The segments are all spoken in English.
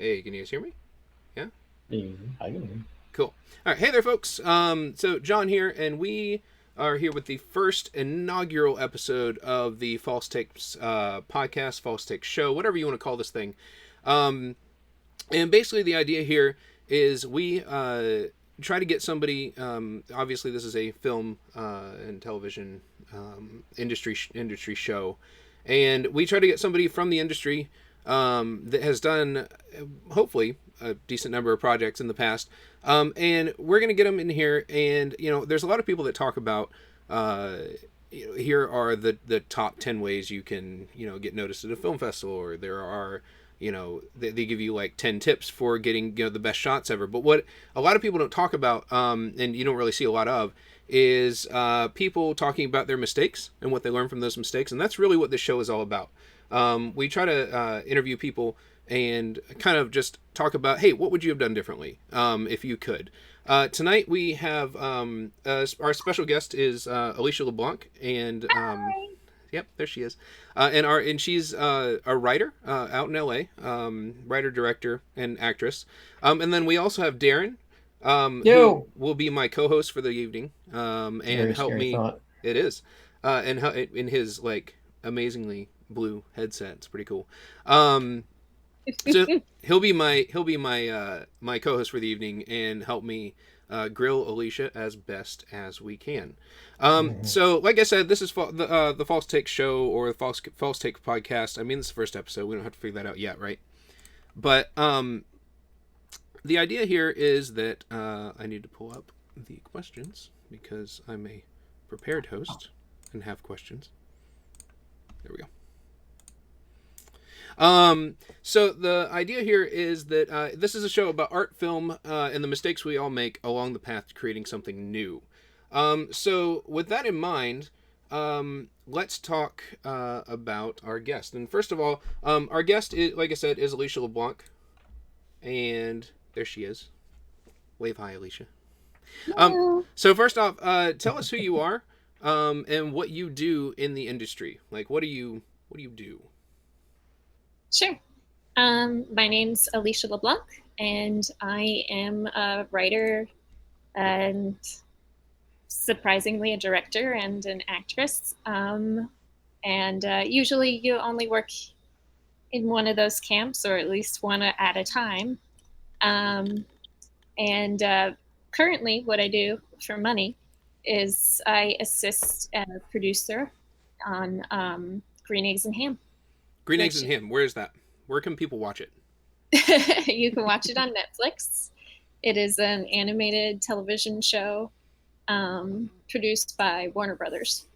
Hey, can you guys hear me? Yeah? I can. Cool. All right. Hey there, folks. So John here, and we are here with the first inaugural episode of the False Takes podcast, False Takes show, whatever you want to call this thing. And basically, the idea here is we try to get somebody. Obviously, this is a film and television industry show, and we try to get somebody from the industry that has done, hopefully, a decent number of projects in the past. And we're going to get them in here. And, there's a lot of people that talk about, here are the top 10 ways you can, get noticed at a film festival. Or there are, they give you like 10 tips for getting, the best shots ever. But what a lot of people don't talk about, and you don't really see a lot of, is people talking about their mistakes and what they learn from those mistakes. And that's really what this show is all about. We try to interview people and kind of just talk about, hey, what would you have done differently if you could? Tonight we have our special guest is Alicia LeBlanc, and yep, there she is, and she's a writer out in L.A., writer, director, and actress. And then we also have Darren, who will be my co-host for the evening, and help me. Thought. It is, and in his like amazingly blue headset. It's pretty cool. So he'll be my my co-host for the evening and help me grill Alicia as best as we can. So like I said, this is the False Take show, or the False Take podcast. I mean, this is the first episode. We don't have to figure that out yet, right? But the idea here is that I need to pull up the questions because I'm a prepared host and have questions. There we go. So the idea here is that this is a show about art, film, and the mistakes we all make along the path to creating something new. So with that in mind, let's talk about our guest. And first of all, our guest, is, like I said, is Alicia LeBlanc. And there she is. Wave hi, Alicia. So first off, tell us who you are and what you do in the industry. Like, what do you do? Sure. My name's Alicia LeBlanc, and I am a writer and surprisingly a director and an actress. Usually you only work in one of those camps, or at least one at a time. Currently what I do for money is I assist a producer on Green Eggs and Ham. Green Eggs and Ham. Where is that? Where can people watch it? You can watch it on Netflix. It is an animated television show produced by Warner Brothers.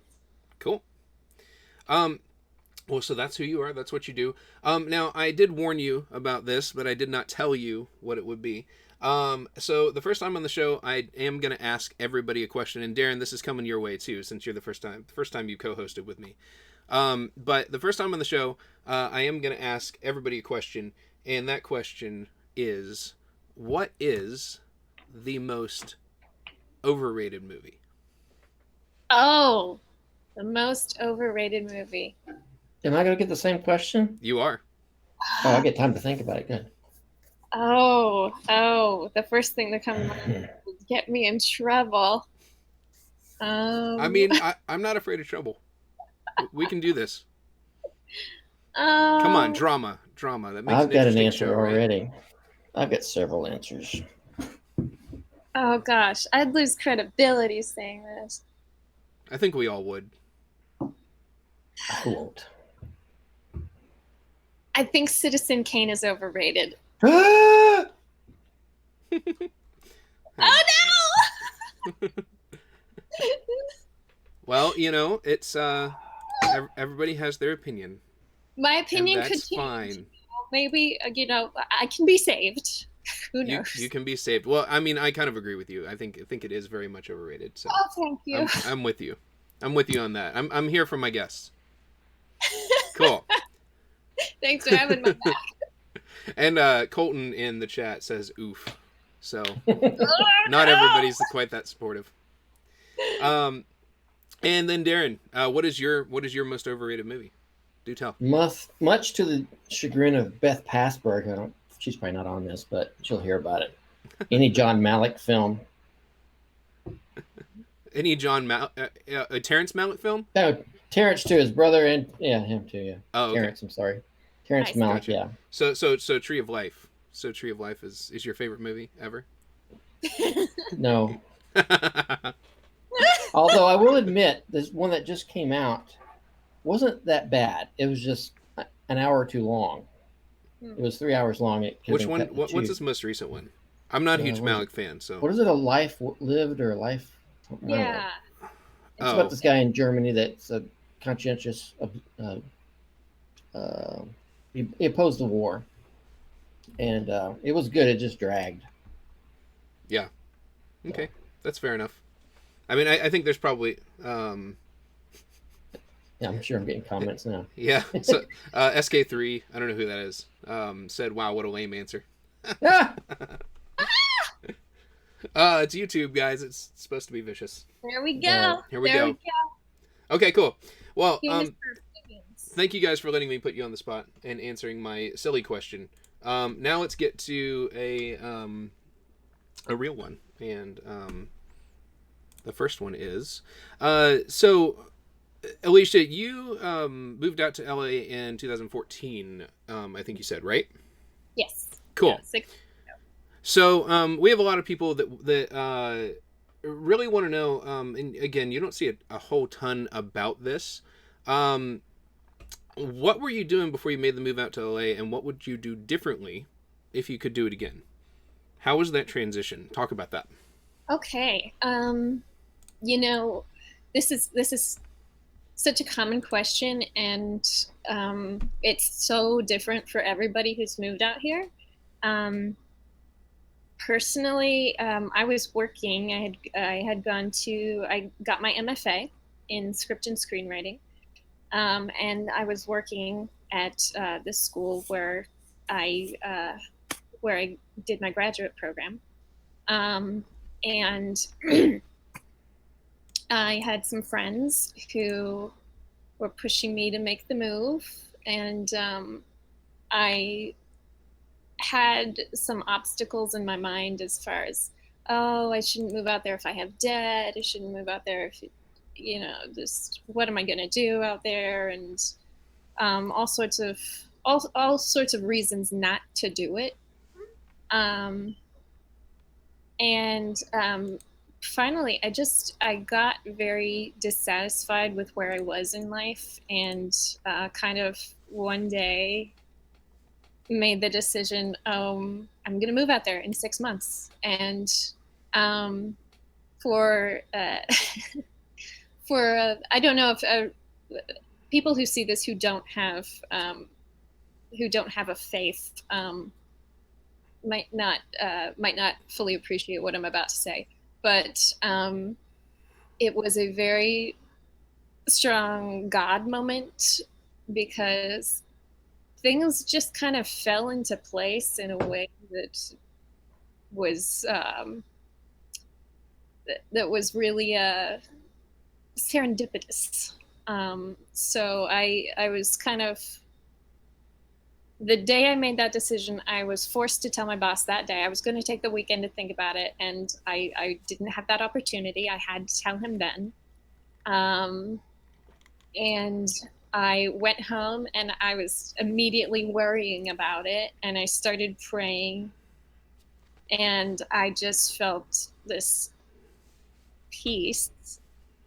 Cool. Well, so that's who you are. That's what you do. Now, I did warn you about this, but I did not tell you what it would be. So the first time on the show, I am going to ask everybody a question. And Darren, this is coming your way too, since you're the first time you co-hosted with me. But the first time on the show, I am going to ask everybody a question, and that question is, what is the most overrated movie? Oh, the most overrated movie. Am I going to get the same question? You are. Oh, I get time to think about it. Good. Oh, the first thing that comes would get me in trouble. I mean, I'm not afraid of trouble. We can do this. Come on, drama. That makes I've got an answer show, already. Right? I've got several answers. Oh gosh, I'd lose credibility saying this. I think we all would. I won't. I think Citizen Kane is overrated. Oh no! Well, it's everybody has their opinion. My opinion could change. Fine. Maybe I can be saved. Who knows? You can be saved. Well, I mean, I kind of agree with you. I think it is very much overrated. So thank you. I'm with you. I'm with you on that. I'm here for my guests. Cool. Thanks for having my back. And Colton in the chat says oof. So not everybody's quite that supportive. And then Darren, what is your most overrated movie? Do tell. Much to the chagrin of Beth Passberg, I don't she's probably not on this, but she'll hear about it. Any John Malick film? Any Terrence Malick film? No, Terrence too. His brother and him too. Yeah. Oh, okay. Terrence. I'm sorry. Terrence Malick. Gotcha. Yeah. So Tree of Life. So Tree of Life is your favorite movie ever? No. Although I will admit, this one that just came out wasn't that bad. It was just an hour too long. It was 3 hours long. Which one? What's his most recent one? I'm not a huge Malick fan, so. What is it? A Life Lived or a Life? Yeah. It's about this guy in Germany that's a conscientious. He opposed the war, and it was good. It just dragged. Yeah. Okay, that's fair enough. I mean, I think there's probably. Yeah, I'm sure I'm getting comments now. Yeah. So SK3, I don't know who that is. Said, "Wow, what a lame answer." It's YouTube, guys. It's supposed to be vicious. There we go. Here we go. Okay, cool. Well, Humans thank you guys for letting me put you on the spot and answering my silly question. Now let's get to a real one, and the first one is so. Alicia, you moved out to LA in 2014. I think you said, right? Yes. Cool. Yeah, 6 So we have a lot of people that really want to know, and again, you don't see a whole ton about this. What were you doing before you made the move out to LA, and what would you do differently if you could do it again? How was that transition? Talk about that. Okay. This is such a common question, and it's so different for everybody who's moved out here. Personally, I was working. I got my MFA in script and screenwriting, and I was working at this school where I did my graduate program, and I had some friends who were pushing me to make the move, and I had some obstacles in my mind as far as, I shouldn't move out there if I have debt. I shouldn't move out there if, just what am I going to do out there, and all sorts of reasons not to do it. Finally, I got very dissatisfied with where I was in life, and kind of one day made the decision, I'm going to move out there in 6 months. And for I don't know if people who see this who don't have a faith might not fully appreciate what I'm about to say. But it was a very strong God moment, because things just kind of fell into place in a way that was really serendipitous. So I was kind of, the day I made that decision, I was forced to tell my boss that day. I was going to take the weekend to think about it, and I didn't have that opportunity. I had to tell him then. And I went home, and I was immediately worrying about it, and I started praying, and I just felt this peace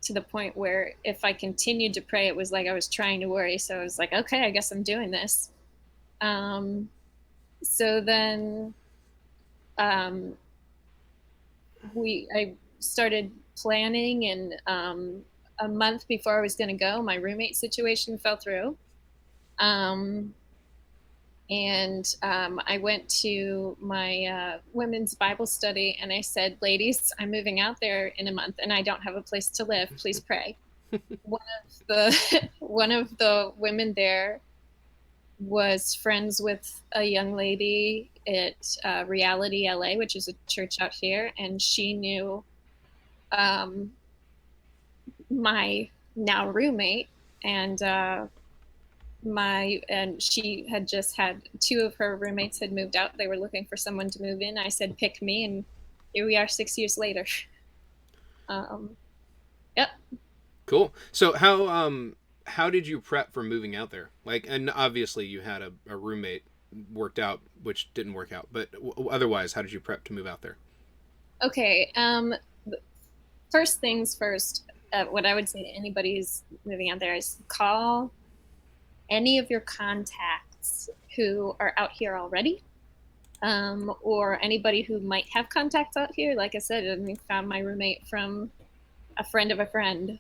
to the point where if I continued to pray, it was like I was trying to worry. So I was like, okay, I guess I'm doing this. So then I started planning, and a month before I was going to go, my roommate situation fell through. And I went to my women's Bible study, and I said, ladies, I'm moving out there in a month, and I don't have a place to live. Please pray. One of the women there was friends with a young lady at Reality LA, which is a church out here, and she knew my now roommate, and and she had just had 2 of her roommates had moved out. They were looking for someone to move in. I said, pick me, and here we are 6 years later. Yep. Cool. So how did you prep for moving out there? Like, and obviously you had a roommate worked out, which didn't work out, but otherwise, how did you prep to move out there? Okay. First things first, what I would say to anybody who's moving out there is call any of your contacts who are out here already, or anybody who might have contacts out here. Like I said, I found my roommate from a friend of a friend.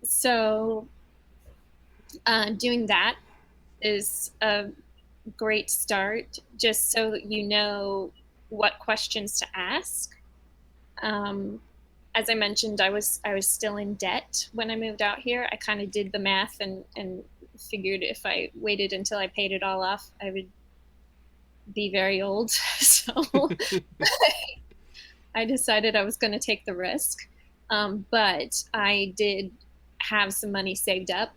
So doing that is a great start, just so that you know what questions to ask. As I mentioned, I was still in debt when I moved out here. I kind of did the math and figured if I waited until I paid it all off, I would be very old. So I decided I was going to take the risk. But I did have some money saved up.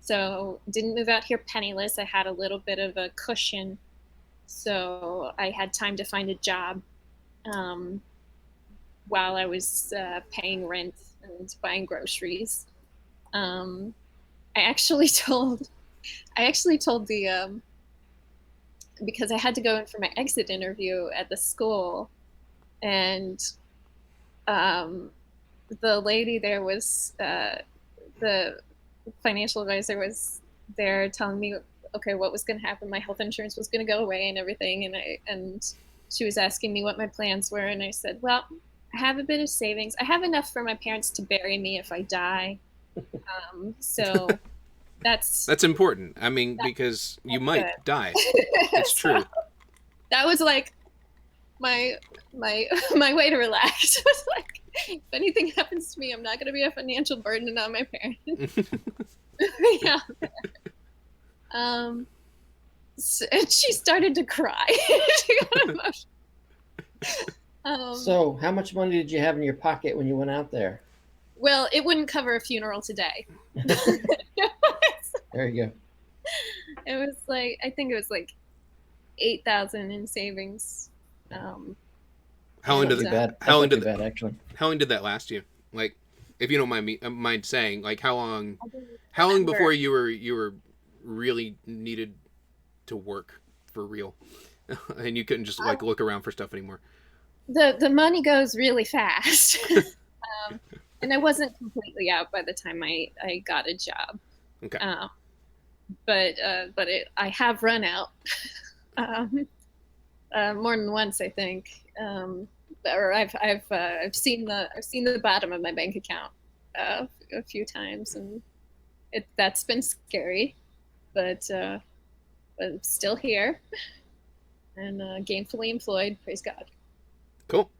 So didn't move out here penniless. I had a little bit of a cushion. So I had time to find a job while I was paying rent and buying groceries. I actually told the because I had to go in for my exit interview at the school, and the lady there was the financial advisor was there telling me, okay, what was going to happen. My health insurance was going to go away and everything, and she was asking me what my plans were, and I said, well, I have a bit of savings. I have enough for my parents to bury me if I die. So that's important. I mean, because you might die. It's true. So that was like my way to relax. It was like, if anything happens to me, I'm not going to be a financial burden on my parents. Yeah. So, and she started to cry. She got emotional. So, how much money did you have in your pocket when you went out there? Well, it wouldn't cover a funeral today. There you go. It was like, I think it was like 8,000 in savings. How long did that actually? How long did that last you? Like, if you don't mind saying, like, how long before you were really needed to work for real, and you couldn't just like look around for stuff anymore? The money goes really fast, and I wasn't completely out by the time I got a job. Okay. But I have run out more than once, I think. Or I've seen the bottom of my bank account a few times, and that's been scary, but I'm still here and gainfully employed. Praise God. Cool.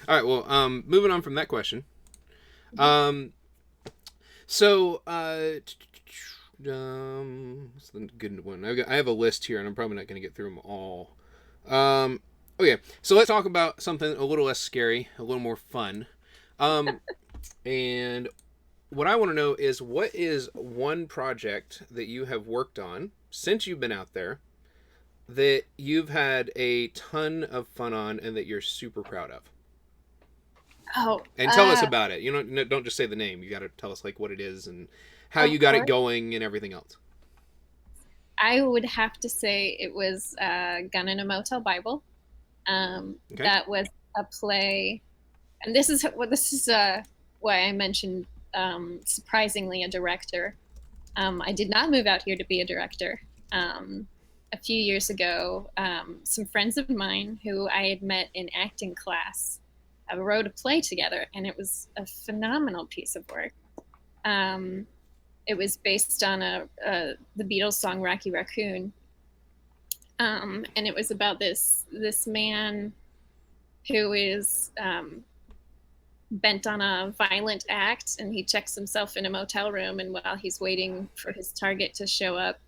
All right. Well, moving on from that question. So what's the good one? I have a list here, and I'm probably not going to get through them all. Okay, so let's talk about something a little less scary, a little more fun. And what I want to know is, what is one project that you have worked on since you've been out there that you've had a ton of fun on and that you're super proud of? Oh, and tell us about it. You don't just say the name. You got to tell us like what it is and how you got it going and everything else. I would have to say it was Gun in a Motel Bible. Okay. That was a play, and this is why I mentioned surprisingly a director. I did not move out here to be a director. A few years ago, some friends of mine who I had met in acting class wrote a play together, and it was a phenomenal piece of work. It was based on the Beatles song Rocky Raccoon. And it was about this man who is bent on a violent act, and he checks himself in a motel room, and while he's waiting for his target to show up,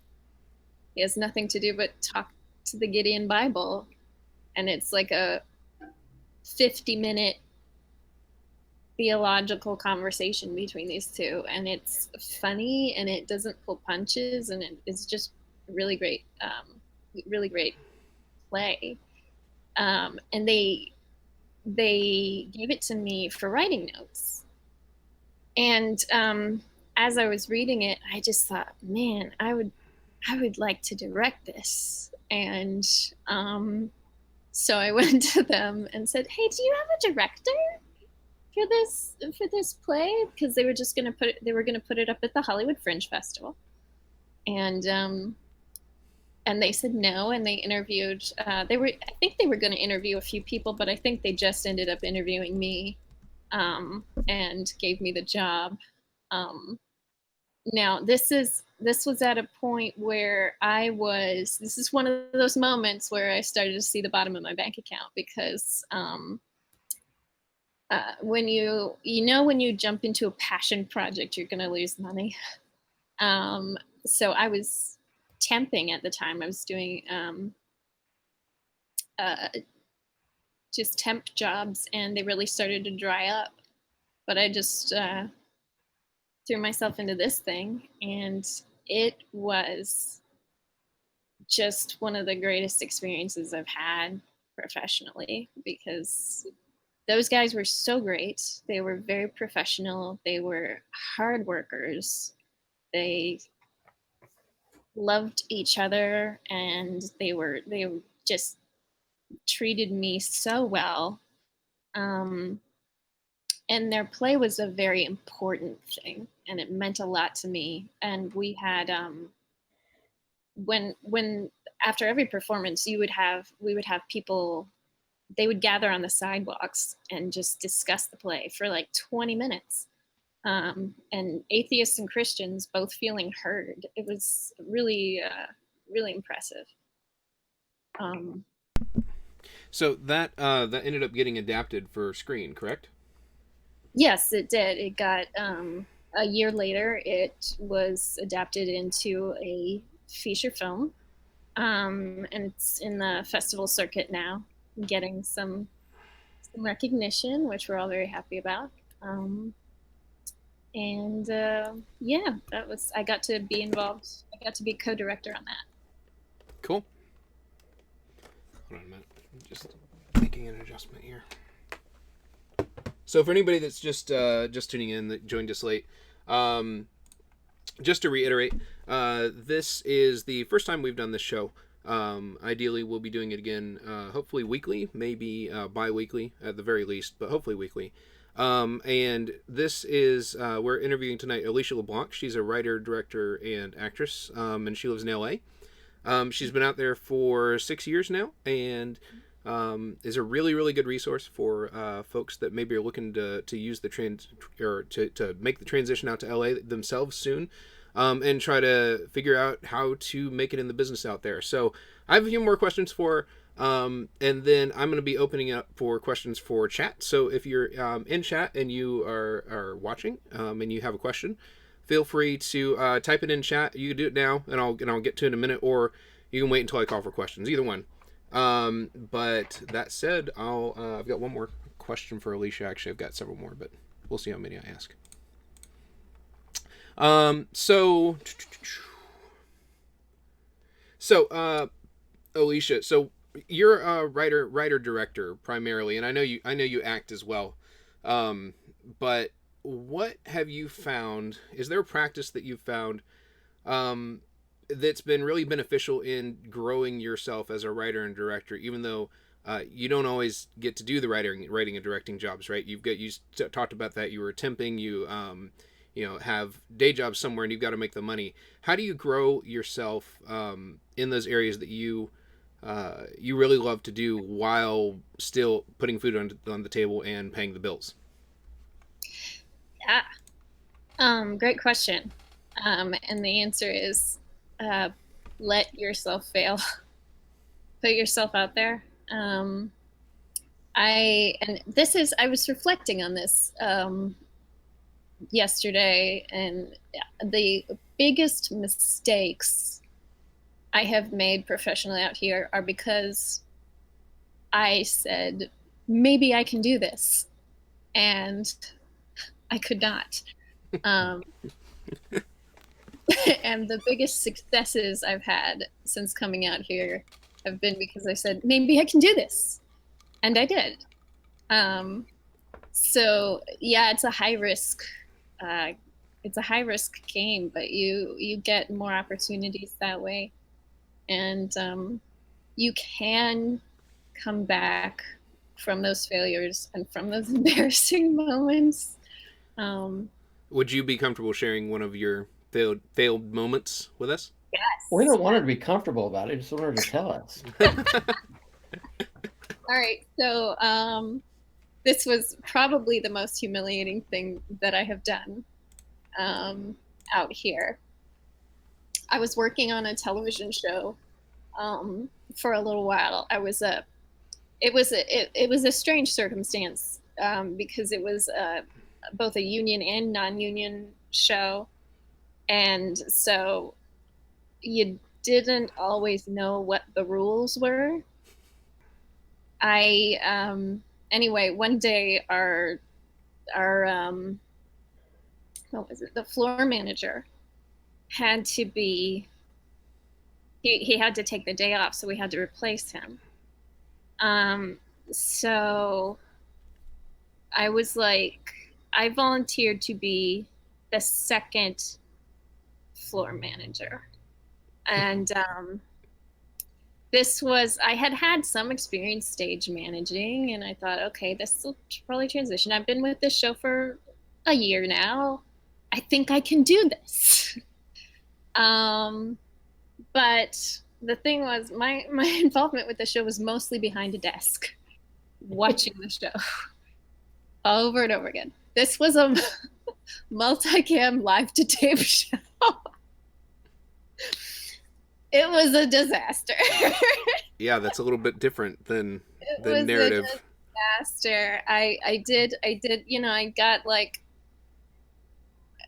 he has nothing to do but talk to the Gideon Bible. And it's like a 50-minute theological conversation between these two, and it's funny and it doesn't pull punches, and it's just really great, really great play. And they gave it to me for writing notes, and as I was reading it, I just thought, man, I would like to direct this. And so I went to them and said, hey, do you have a director for this play? Because they were just going to put it up at the Hollywood Fringe Festival. And they said no, and they interviewed, I think they were going to interview a few people, but I think they just ended up interviewing me, and gave me the job. Now this was at a point where this is one of those moments where I started to see the bottom of my bank account, because when you jump into a passion project, you're going to lose money. So I was temping at the time. I was doing just temp jobs, and they really started to dry up. But I just threw myself into this thing, and it was just one of the greatest experiences I've had professionally, because those guys were so great. They were very professional. They were hard workers. They loved each other, and they just treated me so well. And their play was a very important thing, and it meant a lot to me. And we had when after every performance, we would have people. They would gather on the sidewalks and just discuss the play for like 20 minutes. And atheists and Christians both feeling heard. It was really, really impressive. So that ended up getting adapted for screen, correct? Yes, it did. It got, a year later, it was adapted into a feature film. And it's in the festival circuit now, getting some recognition, which we're all very happy about. And yeah, I got to be involved. I got to be co-director on that. Cool. Hold on a minute. I'm just making an adjustment here. So for anybody that's just tuning in, that joined us late, just to reiterate, this is the first time we've done this show. Ideally, we'll be doing it again, hopefully weekly, maybe bi-weekly at the very least, but hopefully weekly. And this is, we're interviewing tonight Alicia LeBlanc. She's a writer, director, and actress, and she lives in LA. She's been out there for 6 years now, and is a really, really good resource for folks that maybe are looking to use the to make the transition out to LA themselves soon, and try to figure out how to make it in the business out there. So I have a few more questions for and then I'm going to be opening up for questions for chat. So if you're in chat and you are watching, and you have a question, feel free to type it in chat. You can do it now, and I'll get to it in a minute, or you can wait until I call for questions. Either one. But that said, I've got one more question for Alicia. Actually, I've got several more, but we'll see how many I ask. So Alicia, so you're a writer director primarily, and I know you act as well. But what have you found? Is there a practice that you've found that's been really beneficial in growing yourself as a writer and director, even though you don't always get to do the writing and directing jobs, right? You talked about that. You were temping. You have day jobs somewhere, and you've got to make the money. How do you grow yourself in those areas that you really love to do while still putting food on the table and paying the bills? Yeah. Great question. And the answer is, let yourself fail. Put yourself out there. I was reflecting on this yesterday, and the biggest mistakes I have made professionally out here are because I said, maybe I can do this. And I could not. Um, and the biggest successes I've had since coming out here have been because I said, maybe I can do this. And I did. So yeah, it's a high risk, game, but you get more opportunities that way. And you can come back from those failures and from those embarrassing moments. Would you be comfortable sharing one of your failed moments with us? Yes. We don't want her to be comfortable about it. We just want her to tell us. All right. So this was probably the most humiliating thing that I have done out here. I was working on a television show for a little while. It was a strange circumstance because it was both a union and non-union show, and so you didn't always know what the rules were. Anyway, one day our what was it? The floor manager had to be. He had to take the day off, so we had to replace him. So I was like, I volunteered to be the second floor manager. And I had some experience stage managing, and I thought, okay, this will probably transition. I've been with this show for a year now. I think I can do this. But the thing was, my involvement with the show was mostly behind a desk, watching the show over and over again. This was a multicam live-to-tape show. It was a disaster. Yeah, that's a little bit different than the narrative. It was a disaster. I did, I got like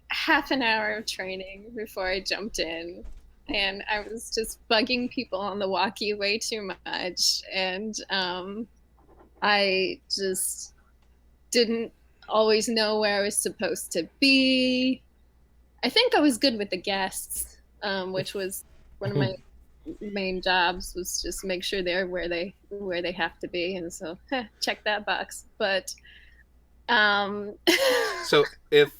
half an hour of training before I jumped in. And I was just bugging people on the walkie way too much. And I just didn't always know where I was supposed to be. I think I was good with the guests, which was one of my main jobs, was just make sure they're where they have to be. And so check that box. But so if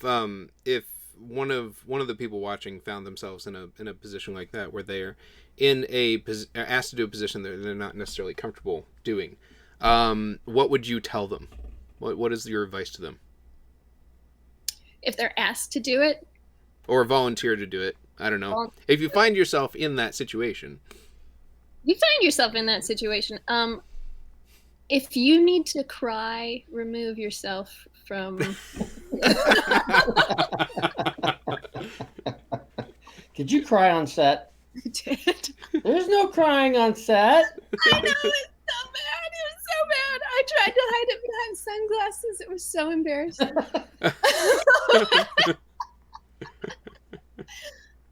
one of the people watching found themselves in a position like that, where they're asked to do a position that they're not necessarily comfortable doing, what would you tell them? What is your advice to them? If they're asked to do it, or volunteer to do it, I don't know. If you find yourself in that situation, if you need to cry, remove yourself from. Did you cry on set? I did. There's no crying on set. I know, it's so bad. It was so bad. I tried to hide it behind sunglasses. It was so embarrassing.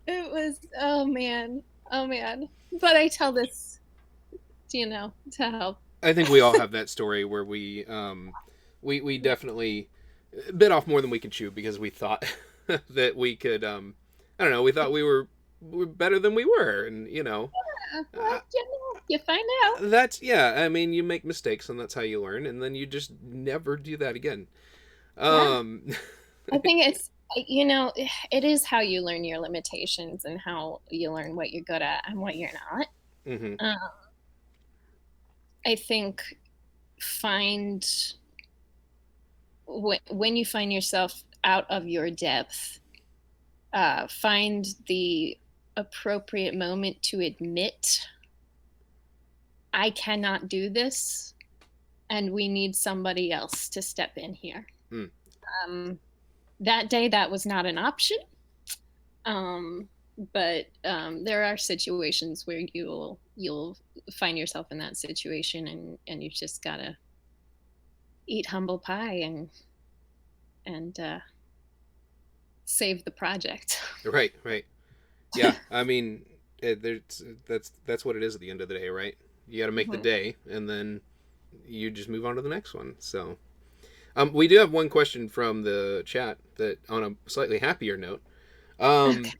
It was, oh man. But I tell this, to help. I think we all have that story where we definitely bit off more than we could chew because we thought that we could, I don't know, we thought we were better than we were, and Well, you find out. I mean, you make mistakes, and that's how you learn, and then you just never do that again. I think it's, it is how you learn your limitations and how you learn what you're good at and what you're not. Mm-hmm. I think when you find yourself out of your depth, find the appropriate moment to admit, I cannot do this, and we need somebody else to step in here. That day, that was not an option. But there are situations where you'll find yourself in that situation, and you just gotta eat humble pie and save the project. Right. Yeah, I mean, that's what it is at the end of the day, right? You got to make the day, and then you just move on to the next one. So, We do have one question from the chat that on a slightly happier note. Okay.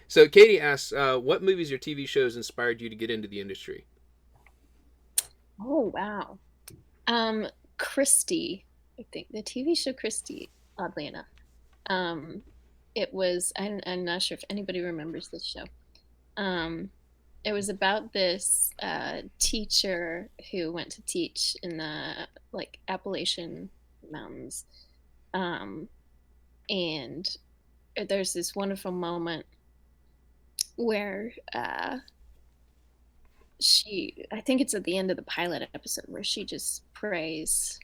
So Katie asks, what movies or TV shows inspired you to get into the industry? Oh wow. Um, Christie, I think the TV show Christie, oddly enough. Um, it was, I'm not sure if anybody remembers this show. Um, it was about this teacher who went to teach in the like Appalachian Mountains. Um, and there's this wonderful moment where I think it's at the end of the pilot episode where she just prays.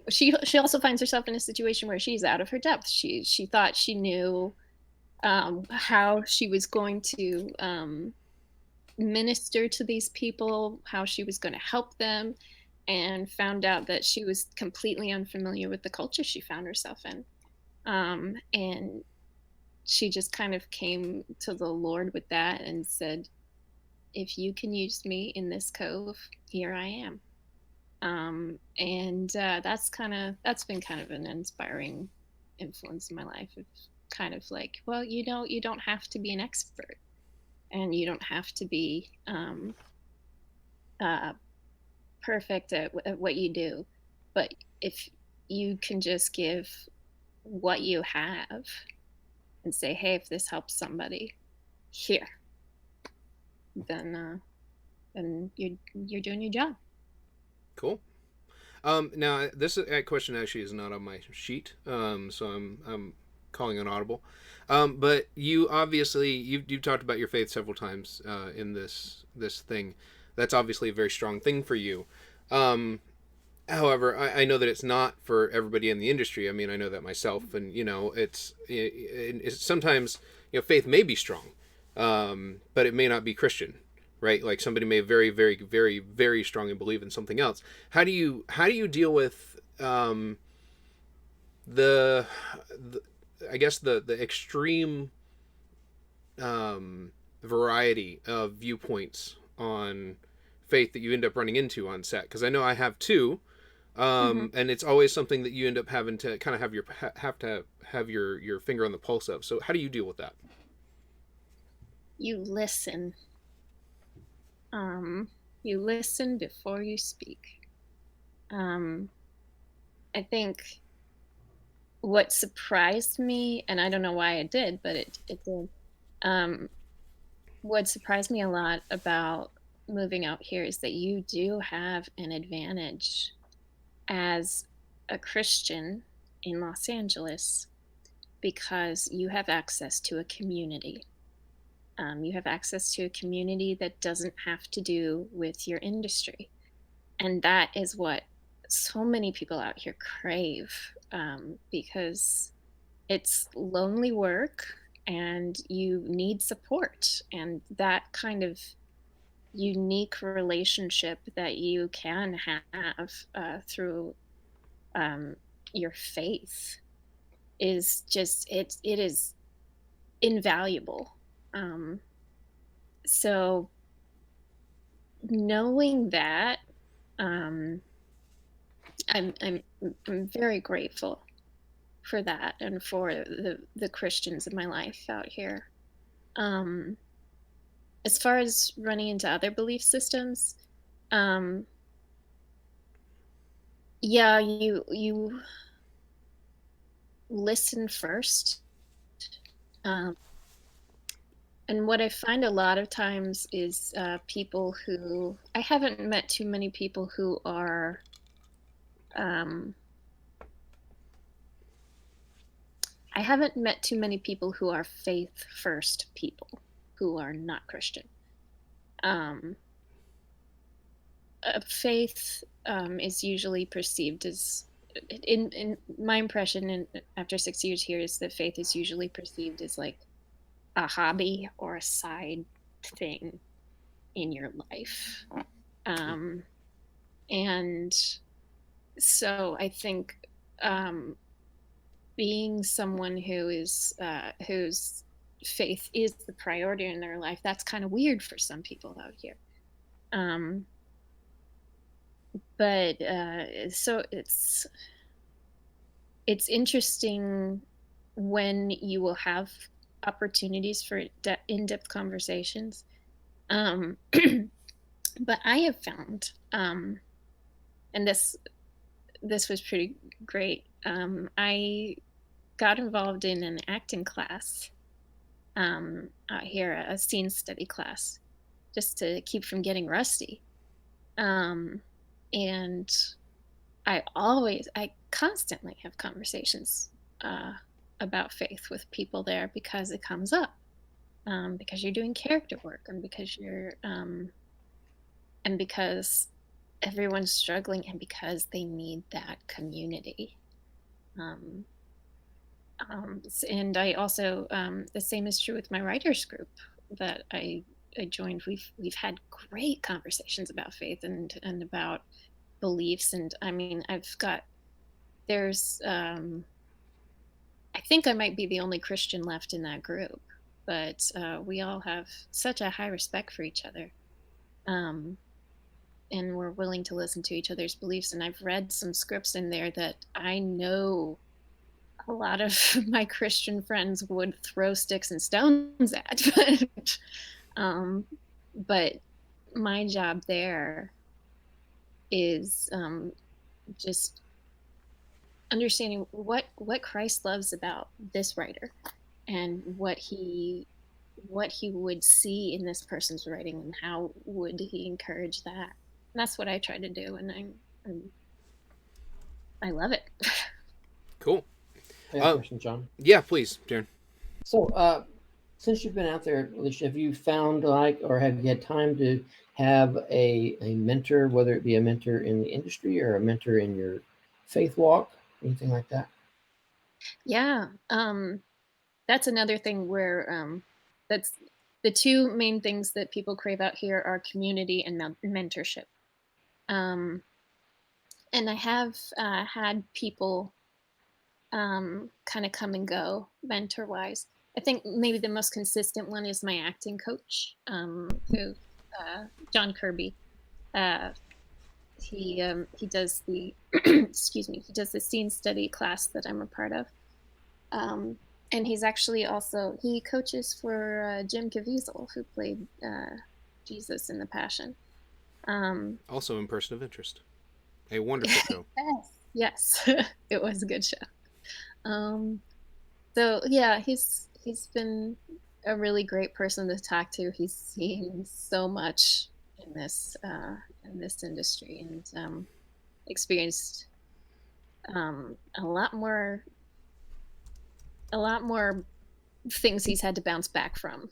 She also finds herself in a situation where she's out of her depth. She thought she knew how she was going to minister to these people, how she was going to help them, and found out that she was completely unfamiliar with the culture she found herself in. And she just kind of came to the Lord with that and said, if you can use me in this cove, here I am. And that's been kind of an inspiring influence in my life. It's kind of like, well, you don't have to be an expert, and you don't have to be perfect at what you do, but if you can just give what you have and say, hey, if this helps somebody, here, then you're doing your job. Cool. Now this question actually is not on my sheet, so I'm calling an audible. But you obviously you've talked about your faith several times in this thing. That's obviously a very strong thing for you. However, I know that it's not for everybody in the industry. I mean, I know that myself, and it's sometimes faith may be strong, but it may not be Christian, right? Like somebody may very, very, very, very strongly believe in something else. How do you deal with the I guess the extreme variety of viewpoints on faith that you end up running into on set? Because I know I have two. Mm-hmm. And it's always something that you end up having to kind of have your finger on the pulse of. So how do you deal with that? You listen. You listen before you speak. I think what surprised me, and I don't know why it did, but it did. What surprised me a lot about moving out here is that you do have an advantage as a Christian in Los Angeles because you have access to a community. You have access to a community that doesn't have to do with your industry. And that is what so many people out here crave, because it's lonely work and you need support. And that kind of unique relationship that you can have through your faith is just it is invaluable. So knowing that, I'm very grateful for that and for the Christians in my life out here. As far as running into other belief systems, yeah, you listen first. And what I find a lot of times is people who I haven't met too many people who are I haven't met too many people who are faith first people who are not Christian. Faith is usually perceived as, in my impression, and after 6 years here, is that faith is usually perceived as like a hobby or a side thing in your life. And so I think being someone who is whose faith is the priority in their life, that's kind of weird for some people out here. but so it's interesting when you will have opportunities for in-depth conversations. But I have found, and this was pretty great. I got involved in an acting class here, a scene study class, just to keep from getting rusty. And I constantly have conversations about faith with people there because it comes up, because you're doing character work, and because and because everyone's struggling, and because they need that community. And I also, the same is true with my writers group that I joined. We've had great conversations about faith and about beliefs. And I mean, there's I think I might be the only Christian left in that group, but we all have such a high respect for each other. And we're willing to listen to each other's beliefs. And I've read some scripts in there that I know a lot of my Christian friends would throw sticks and stones at. But my job there is just understanding what Christ loves about this writer, and what he would see in this person's writing, and how would he encourage that. And that's what I try to do, and I love it. Cool. I have a question, John. Yeah, please, Darren. So, since you've been out there, Alicia, have you found or have you had time to have a mentor, whether it be a mentor in the industry or a mentor in your faith walk, anything like that? Yeah, that's another thing where that's the two main things that people crave out here are community and mentorship. And I have had people kind of come and go mentor-wise. I think maybe the most consistent one is my acting coach, who John Kirby. He does the excuse me, he does the scene study class that I'm a part of. And he's actually also, he coaches for Jim Caviezel, who played Jesus in The Passion. Also in Person of Interest. A wonderful show. Yes. It was a good show. So yeah, he's been a really great person to talk to. He's seen so much in this industry, and experienced a lot more things he's had to bounce back from.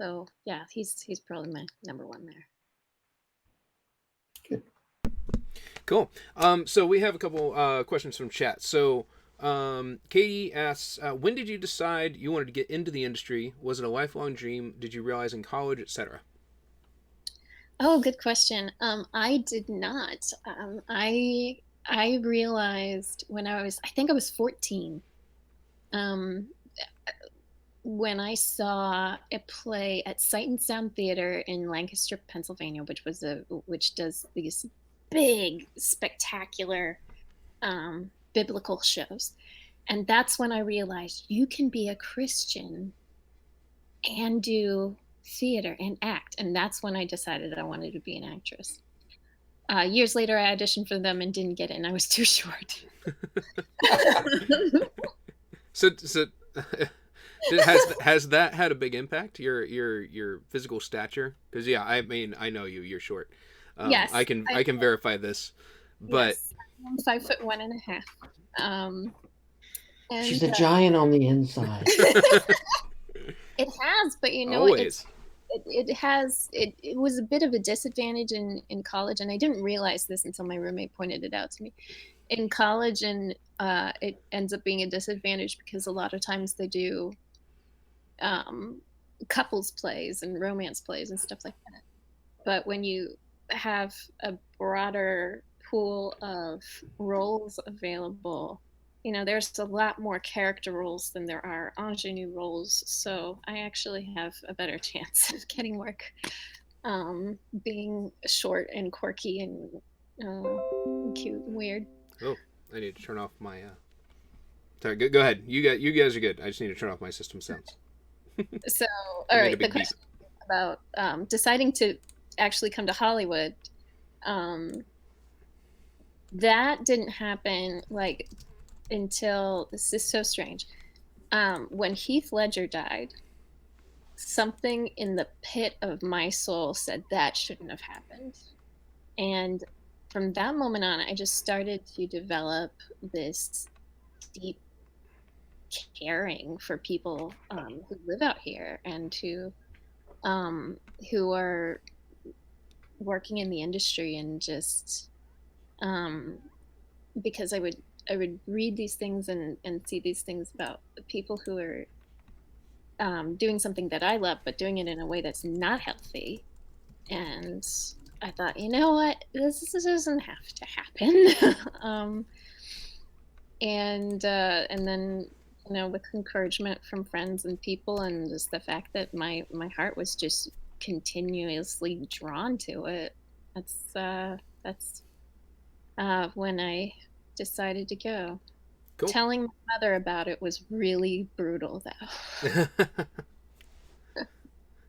So yeah, he's probably my number one there. Good. Cool. So we have a couple questions from chat. So Katie asks, when did you decide you wanted to get into the industry? Was it a lifelong dream? Did you realize in college, etc.? Oh, good question. I did not. I realized when I think I was 14, when I saw a play at Sight and Sound Theater in Lancaster, Pennsylvania, which does these big, spectacular biblical shows. And that's when I realized you can be a Christian and do theater and act. And that's when I decided I wanted to be an actress. Years later, I auditioned for them and didn't get it, and I was too short. So has that had a big impact? Your physical stature? Because yeah, I mean, I know you're short. Yes, I can verify this, but yes, I'm 5'1.5". And she's a giant on the inside. It has, but you know, always. It was a bit of a disadvantage in college, and I didn't realize this until my roommate pointed it out to me. In college, and it ends up being a disadvantage because a lot of times they do couples plays and romance plays and stuff like that. But when you have a broader pool of roles available, you know, there's a lot more character roles than there are ingenue roles. So I actually have a better chance of getting work being short and quirky and cute and weird. Oh, I need to turn off my. Sorry, go ahead. You guys are good. I just need to turn off my system sounds. So, all right, the question about deciding to actually come to Hollywood, that didn't happen like until, this is so strange, when Heath Ledger died. Something in the pit of my soul said that shouldn't have happened. And from that moment on, I just started to develop this deep caring for people who live out here and who are working in the industry, and just because I would read these things and see these things about the people who are doing something that I love, but doing it in a way that's not healthy. And I thought, you know what, this doesn't have to happen. And then, you know, with encouragement from friends and people, and just the fact that my heart was just continuously drawn to it, that's when I decided to go. Cool. Telling my mother about it was really brutal, though.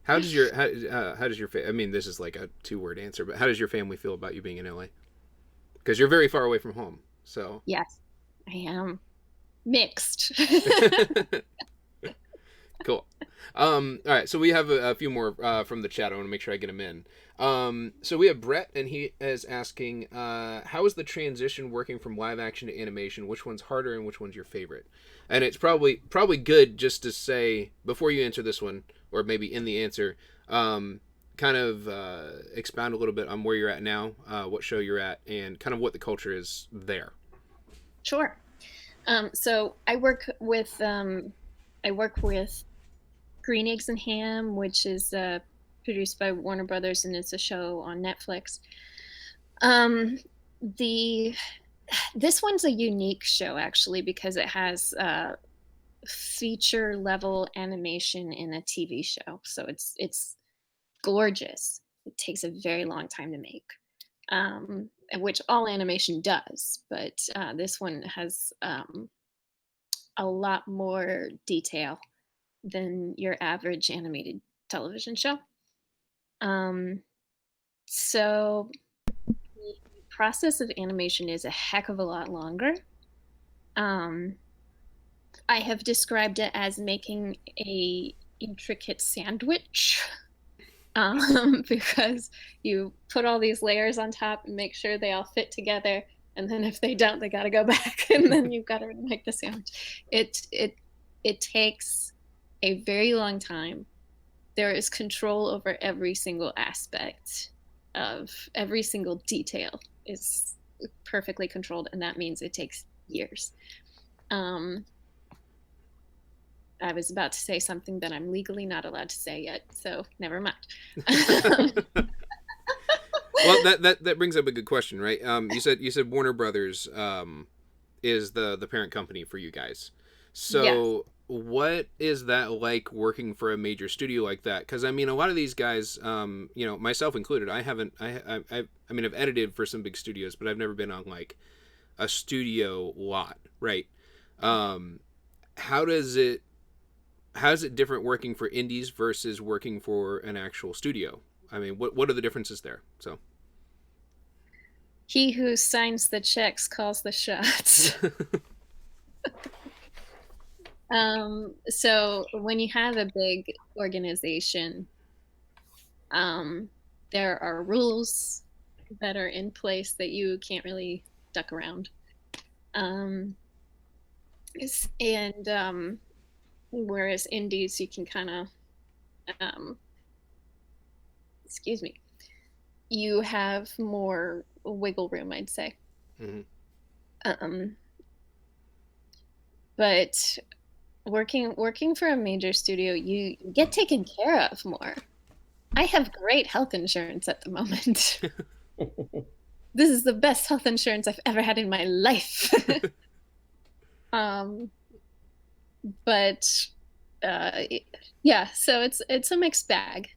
How does your I mean, this is like a 2-word answer, but how does your family feel about you being in LA? Because you're very far away from home. So yes, I am mixed. Cool. All right, so we have a few more from the chat. I want to make sure I get them in. So we have Brett, and he is asking, how is the transition working from live action to animation? Which one's harder and which one's your favorite? And it's probably good just to say, before you answer this one, or maybe in the answer, kind of expound a little bit on where you're at now, what show you're at, and kind of what the culture is there. Sure. So I work with Green Eggs and Ham, which is produced by Warner Brothers, and it's a show on Netflix. This one's a unique show, actually, because it has feature level animation in a TV show. So it's gorgeous. It takes a very long time to make, which all animation does. But this one has a lot more detail than your average animated television show. So the process of animation is a heck of a lot longer. I have described it as making a intricate sandwich, because you put all these layers on top and make sure they all fit together, and then if they don't, they got to go back, and then you've got to make the sandwich. It takes a very long time. There is control over every single aspect of every single detail is perfectly controlled, and that means it takes years. I was about to say something that I'm legally not allowed to say yet, so never mind. Well, that brings up a good question, right? You said Warner Brothers is the parent company for you guys. So yes. What is that like working for a major studio like that? Because I mean, a lot of these guys, you know, myself included, I mean, I've edited for some big studios, but I've never been on like a studio lot, right? How's it different working for indies versus working for an actual studio? I mean, what are the differences there? So he who signs the checks calls the shots. So when you have a big organization, there are rules that are in place that you can't really duck around. Whereas indies, you can kind of, you have more wiggle room, I'd say. Mm-hmm. But working for a major studio, you get taken care of more. I have great health insurance at the moment. This is the best health insurance I've ever had in my life. Yeah, so it's a mixed bag.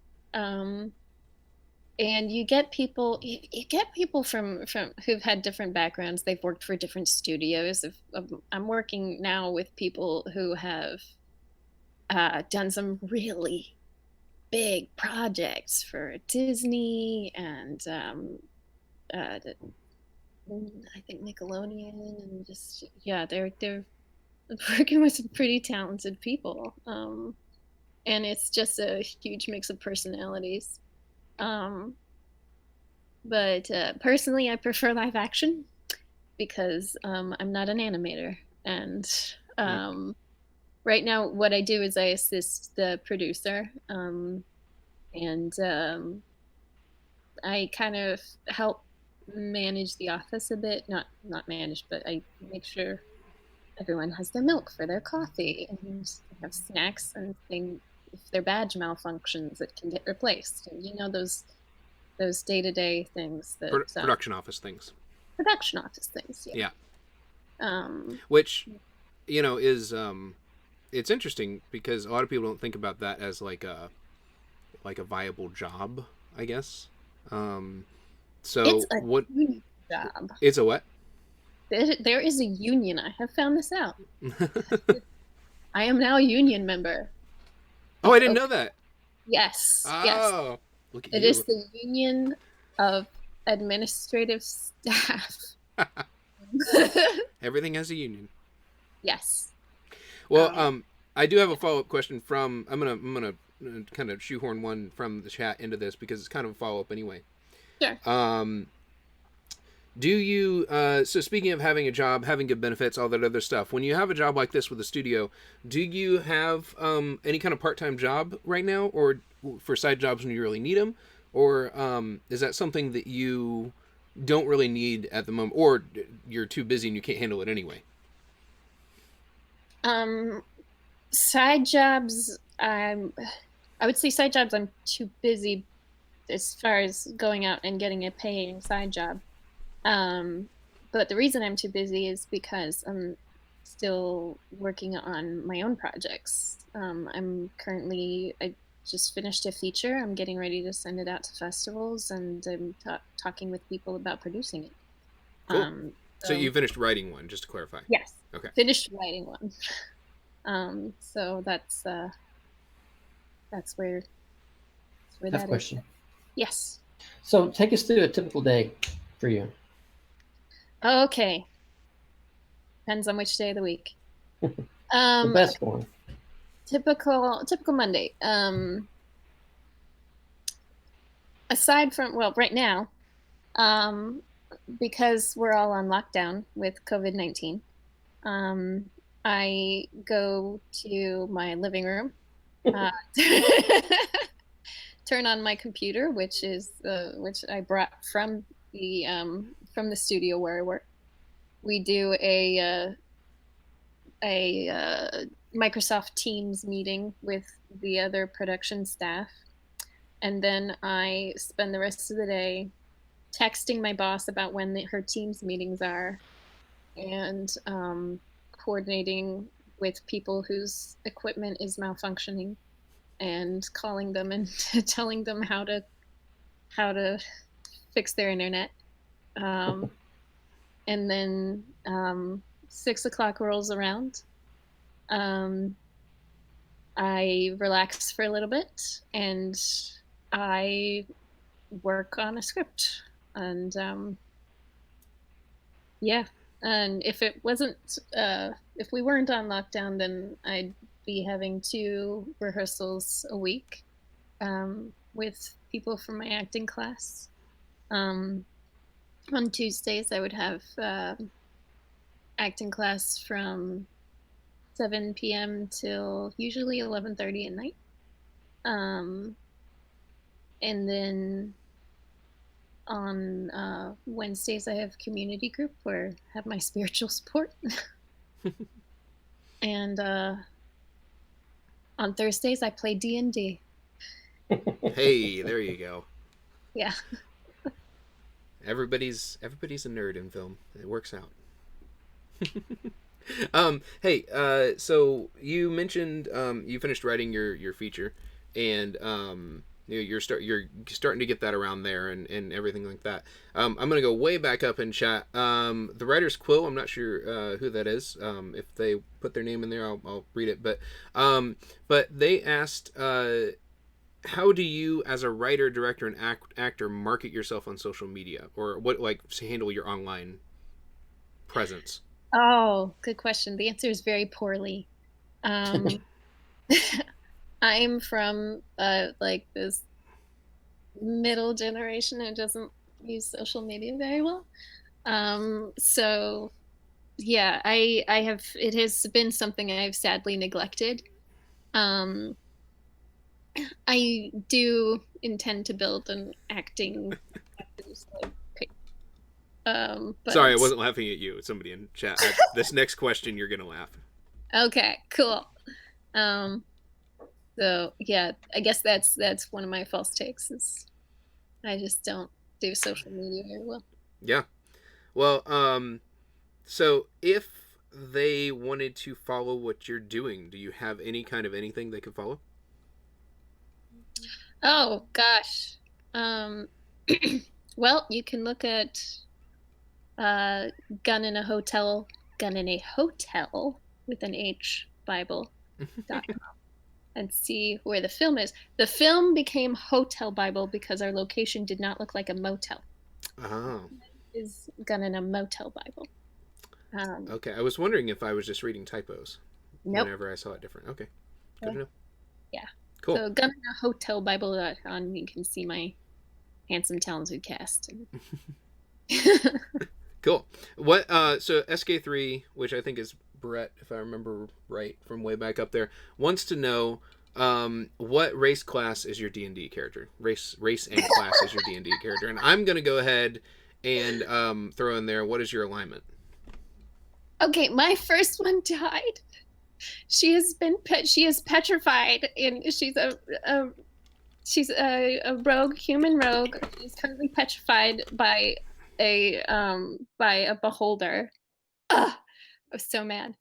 and you get people from who've had different backgrounds. They've worked for different studios. I'm working now with people who have done some really big projects for Disney and I think Nickelodeon, and just yeah, they're working with some pretty talented people, and it's just a huge mix of personalities. Um, but personally, I prefer live action because I'm not an animator, and Mm. right now, what I do is I assist the producer, and I kind of help manage the office a bit. Not manage, but I make sure everyone has their milk for their coffee and they have snacks, and if their badge malfunctions, it can get replaced. And those day-to-day things that Production office things. production office things. Yeah. Yeah. Um, Which, is it's interesting because a lot of people don't think about that as like a viable job, I guess. So it's a what? union job. It's a what? There is a union. I have found this out. I am now a union member. Oh, I didn't know that. Yes. Oh, Yes. look at It you. is the Union of Administrative Staff. Everything has a union. Yes. Well, I do have a follow up question from. I'm gonna kind of shoehorn one from the chat into this because it's kind of a follow up anyway. Sure. Do you? So speaking of having a job, having good benefits, all that other stuff. When you have a job like this with a studio, do you have any kind of part time job right now, or for side jobs when you really need them, or is that something that you don't really need at the moment, or you're too busy and you can't handle it anyway? Side jobs. I would say side jobs. I'm too busy as far as going out and getting a paying side job. But the reason I'm too busy is because I'm still working on my own projects. I just finished a feature. I'm getting ready to send it out to festivals, and I'm talking with people about producing it. Cool. So you finished writing one, just to clarify. Yes. Okay. Finished writing one. So that's where I have that a is. question. Yes. So take us through a typical day for you. Okay. Depends on which day of the week. The best one. Typical Monday. Aside from, well, right now, because we're all on lockdown with COVID-19, I go to my living room, turn on my computer, which I brought from the studio where I work. We do a Microsoft Teams meeting with the other production staff, and then I spend the rest of the day texting my boss about when her Teams meetings are, and coordinating with people whose equipment is malfunctioning, and calling them and telling them how to fix their internet. And then 6 o'clock rolls around. I relax for a little bit, and I work on a script. And yeah, and if we weren't on lockdown, then I'd be having 2 rehearsals a week with people from my acting class. On Tuesdays, I would have acting class from 7 p.m. till usually 11:30 at night. And then on Wednesdays, I have community group where I have my spiritual support. And on Thursdays, I play D&D. Hey, there you go. Yeah. Everybody's a nerd in film. It works out. Hey, so you mentioned you finished writing your feature, and You're starting to get that around there and everything like that. I'm gonna go way back up in chat. The writer's quill. I'm not sure who that is. If they put their name in there, I'll read it. But they asked, how do you, as a writer, director, and actor, market yourself on social media, or what handle your online presence? Oh, good question. The answer is very poorly. Um, I'm from like this middle generation who doesn't use social media very well. So yeah, I have, it has been something I've sadly neglected. Um, I do intend to build an acting page. But Sorry, I wasn't laughing at you. Somebody in chat. This next question, you're gonna laugh. Okay, cool. So yeah, I guess that's one of my false takes is I just don't do social media very well. Yeah. Well, so if they wanted to follow what you're doing, do you have any kind of anything they could follow? Oh gosh. Well, you can look at uh, Gun in a Hotel, Gun in a Hotel with an H Bible.com and see where the film is. The film became Hotel Bible because our location did not look like a motel. Oh. It is Gun in a Motel Bible. Okay, I was wondering if I was just reading typos. Nope. Whenever I saw it different. Okay, good to know. Yeah. Cool. So Gun in a Hotel Bible.com, you can see my handsome, talented cast. Cool. What? So SK3, which I think is Brett, if I remember right from way back up there, wants to know what race class is your D&D character? Race and class is your D&D character, and I'm gonna go ahead and throw in there. What is your alignment? Okay, my first one died. She is petrified, and she's a rogue, human rogue. She's currently petrified by a beholder. Ugh, I was so mad.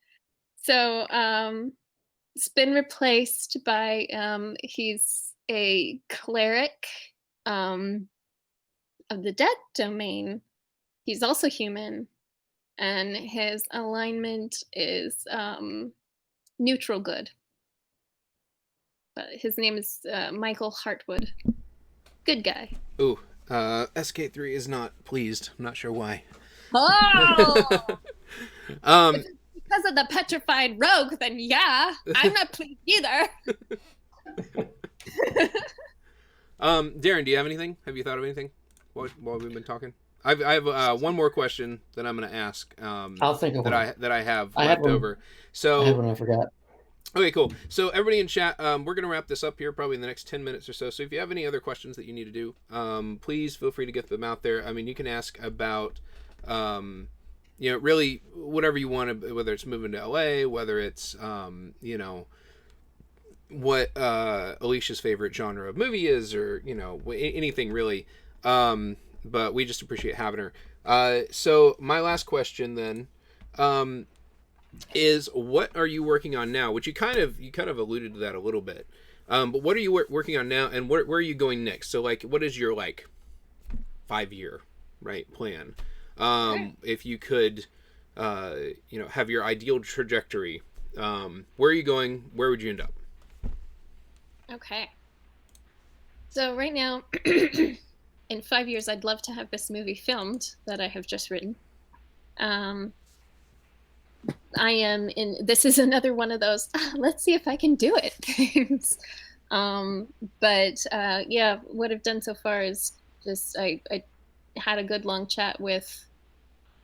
So it's been replaced by he's a cleric of the death domain. He's also human, and his alignment is neutral good. But his name is Michael Hartwood. Good guy. Ooh, SK3 is not pleased. I'm not sure why. Oh! Because of the petrified rogue, then yeah, I'm not pleased either. Darren, do you have anything? Have you thought of anything while we've been talking? I have one more question that I'm going to ask. I'll think of that one. I have left over. So I have one I forgot. Okay, cool. So everybody in chat, we're going to wrap this up here probably in the next 10 minutes or so. So if you have any other questions that you need to do, please feel free to get them out there. I mean, you can ask about, really whatever you want, whether it's moving to LA, whether it's, what Alicia's favorite genre of movie is, or, anything really. But we just appreciate having her. So my last question then, is what are you working on now? Which you kind of alluded to that a little bit. But what are you working on now, and where are you going next? So what is your 5-year plan? If you could, have your ideal trajectory, where are you going? Where would you end up? Okay. So right now, in 5 years, I'd love to have this movie filmed that I have just written. This is another one of those, let's see if I can do it things. What I've done so far is just, I had a good long chat with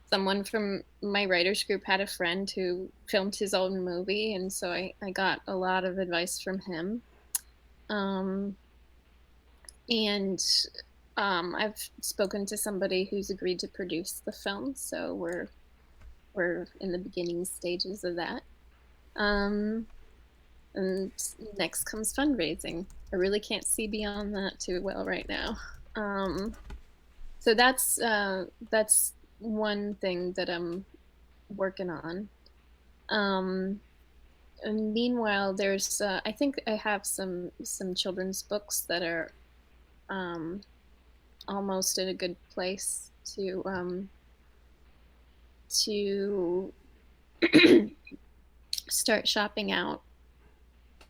someone from my writers group, had a friend who filmed his own movie. And so I got a lot of advice from him. I've spoken to somebody who's agreed to produce the film. So we're in the beginning stages of that. And next comes fundraising. I really can't see beyond that too well right now. So that's one thing that I'm working on. And meanwhile, there's I think I have some children's books that are almost in a good place to start shopping out.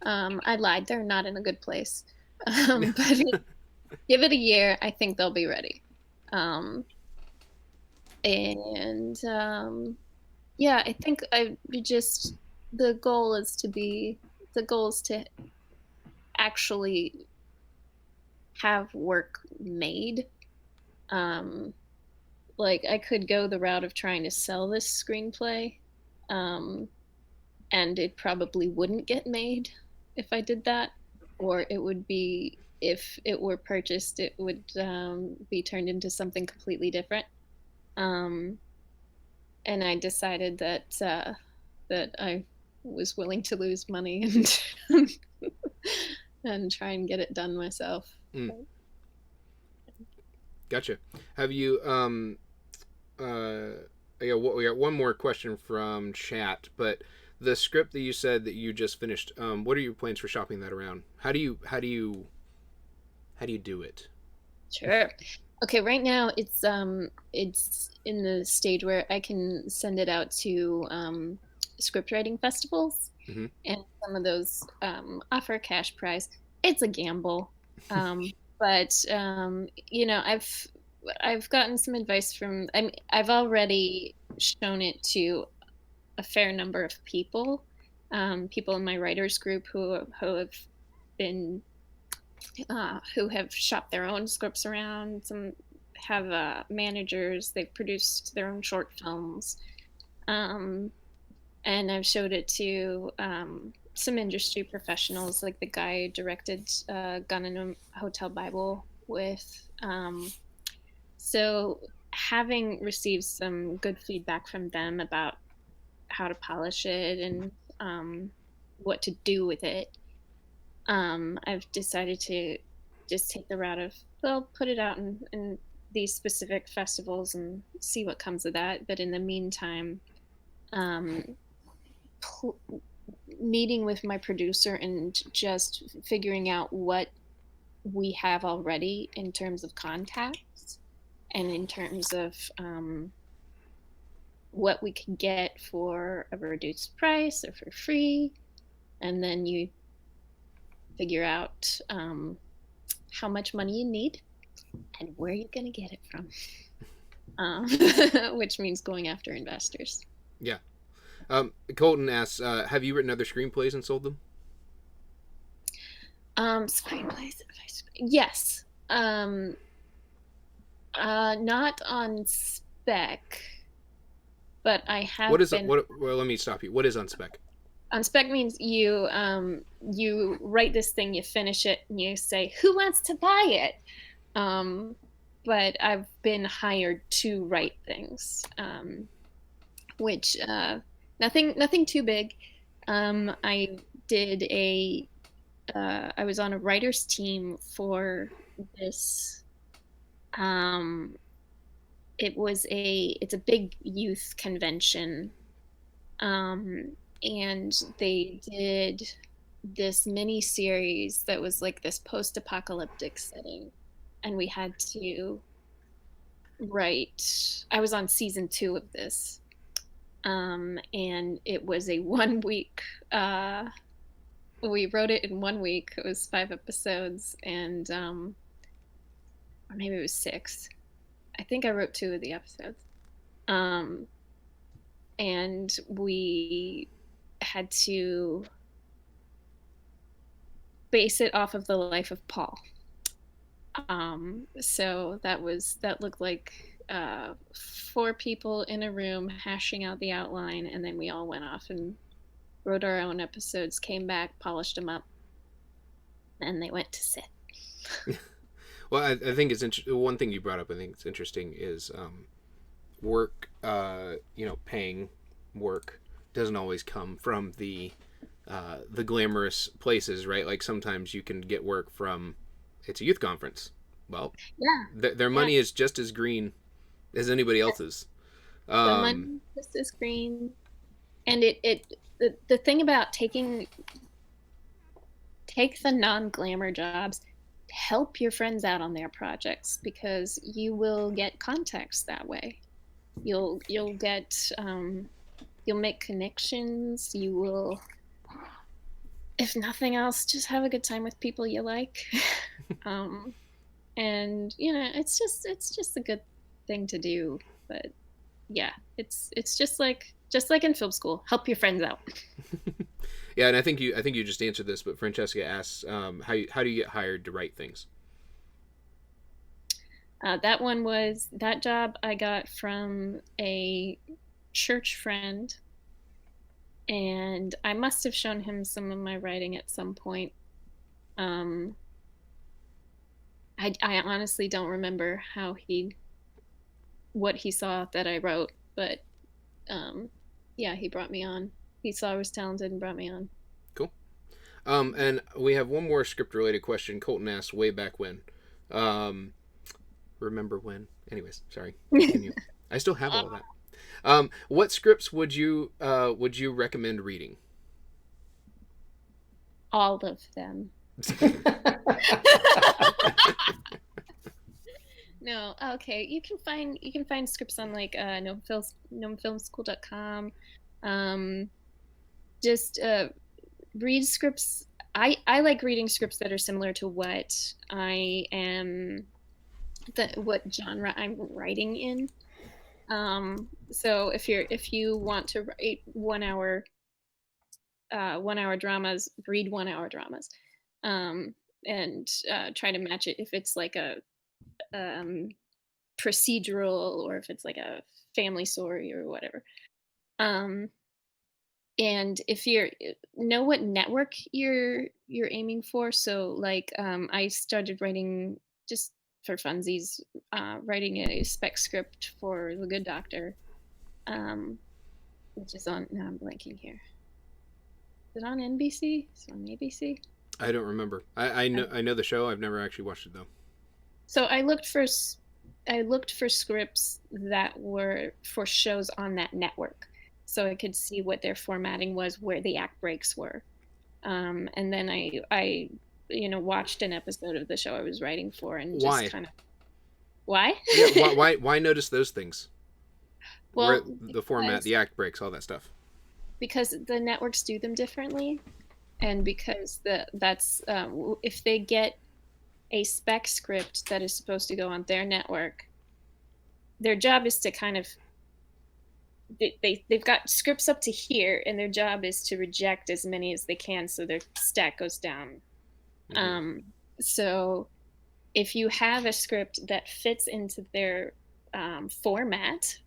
I lied, they're not in a good place. But give it a year, I think they'll be ready. And yeah, I think the goal is to actually have work made. Like I could go the route of trying to sell this screenplay, and it probably wouldn't get made if I did that, or it would be, if it were purchased, it would be turned into something completely different. And I decided that I was willing to lose money and and try and get it done myself. Gotcha. Have you we got one more question from chat, but the script that you said that you just finished, what are your plans for shopping that around? How do you do it? Sure. Okay, right now it's in the stage where I can send it out to script writing festivals, Mm-hmm. and some of those offer a cash prize. It's a gamble, but you know, I've gotten some advice from. I've already shown it to a fair number of people, people in my writers group who have been who have shopped their own scripts around. Some have managers. They've produced their own short films, and I've showed it to some industry professionals, like the guy who directed Gun in a Hotel Bible with. So having received some good feedback from them about how to polish it and what to do with it, I've decided to just take the route of, well, put it out in these specific festivals and see what comes of that. But in the meantime, meeting with my producer and just figuring out what we have already in terms of contacts and in terms of what we can get for a reduced price or for free. And then you figure out how much money you need and where you're going to get it from, which means going after investors. Yeah. Colton asks, have you written other screenplays and sold them? Screenplays. Yes. Not on spec, but I have. What is it? Well, let me stop you. What is on spec? On spec means you write this thing, you finish it, and you say, "Who wants to buy it?" But I've been hired to write things, which nothing too big. I did I was on a writer's team for this. It's a big youth convention, and they did this mini series that was like this post-apocalyptic setting, and we had to write. I was on season 2 of this, and it was a 1 week. We wrote it in 1 week. It was 5 episodes, and or maybe it was 6. I think I wrote 2 of the episodes. And we had to base it off of the life of Paul. So that looked like 4 people in a room hashing out the outline, and then we all went off and wrote our own episodes, came back, polished them up, and they went to sit. Well, I think it's one thing you brought up. I think it's interesting is work. Paying work doesn't always come from the glamorous places, right? Like sometimes you can get work from, it's a youth conference. Well, yeah, their money is just as green as anybody else's. The money is just as green, and the thing about take the non-glamour jobs, help your friends out on their projects, because you will get contacts that way. You'll get you'll make connections. You will, if nothing else, just have a good time with people you like. And it's just a good thing to do. But yeah, it's just like in film school, help your friends out. Yeah, and I think you just answered this, but Francesca asks, how do you get hired to write things? That job I got from a church friend, and I must have shown him some of my writing at some point. I honestly don't remember what he saw that I wrote, but yeah, he brought me on. He saw I was talented and brought me on. Cool. And we have one more script related question. Colton asked way back when. Remember when? Anyways, sorry. Continue. I still have all that. What scripts would you recommend reading? All of them. No, okay. You can find scripts on like gnomefilmschool.com. Just read scripts. I like reading scripts that are similar to what what genre I'm writing in. So if you want to write 1 hour dramas, read 1 hour dramas, and try to match it if it's like a procedural, or if it's like a family story or whatever. And if know what network you're aiming for. So like I started writing just for funsies, writing a spec script for The Good Doctor, which is on, now I'm blanking here. Is it on NBC? Is it on ABC? I don't remember. I know the show. I've never actually watched it though. So I looked for scripts that were for shows on that network, so I could see what their formatting was, where the act breaks were, and then I watched an episode of the show I was writing for, and just kind of why? Yeah, why notice those things? Well, where the format, the act breaks, all that stuff. Because the networks do them differently, and because that's if they get a spec script that is supposed to go on their network, their job is to kind of they've got scripts up to here, and their job is to reject as many as they can so their stack goes down. Mm-hmm. So if you have a script that fits into their format,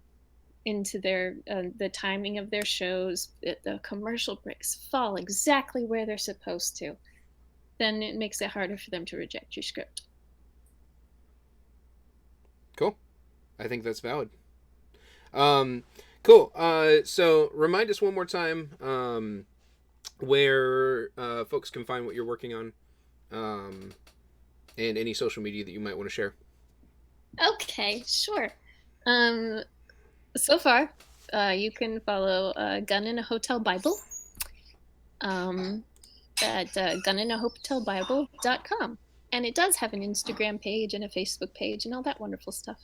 into their the timing of their shows, the commercial breaks fall exactly where they're supposed to, then it makes it harder for them to reject your script. Cool. I think that's valid. Cool. So remind us one more time where folks can find what you're working on, and any social media that you might want to share. Okay, sure. So far, you can follow Gun in a Hotel Bible at guninahotelbible.com. And it does have an Instagram page and a Facebook page and all that wonderful stuff.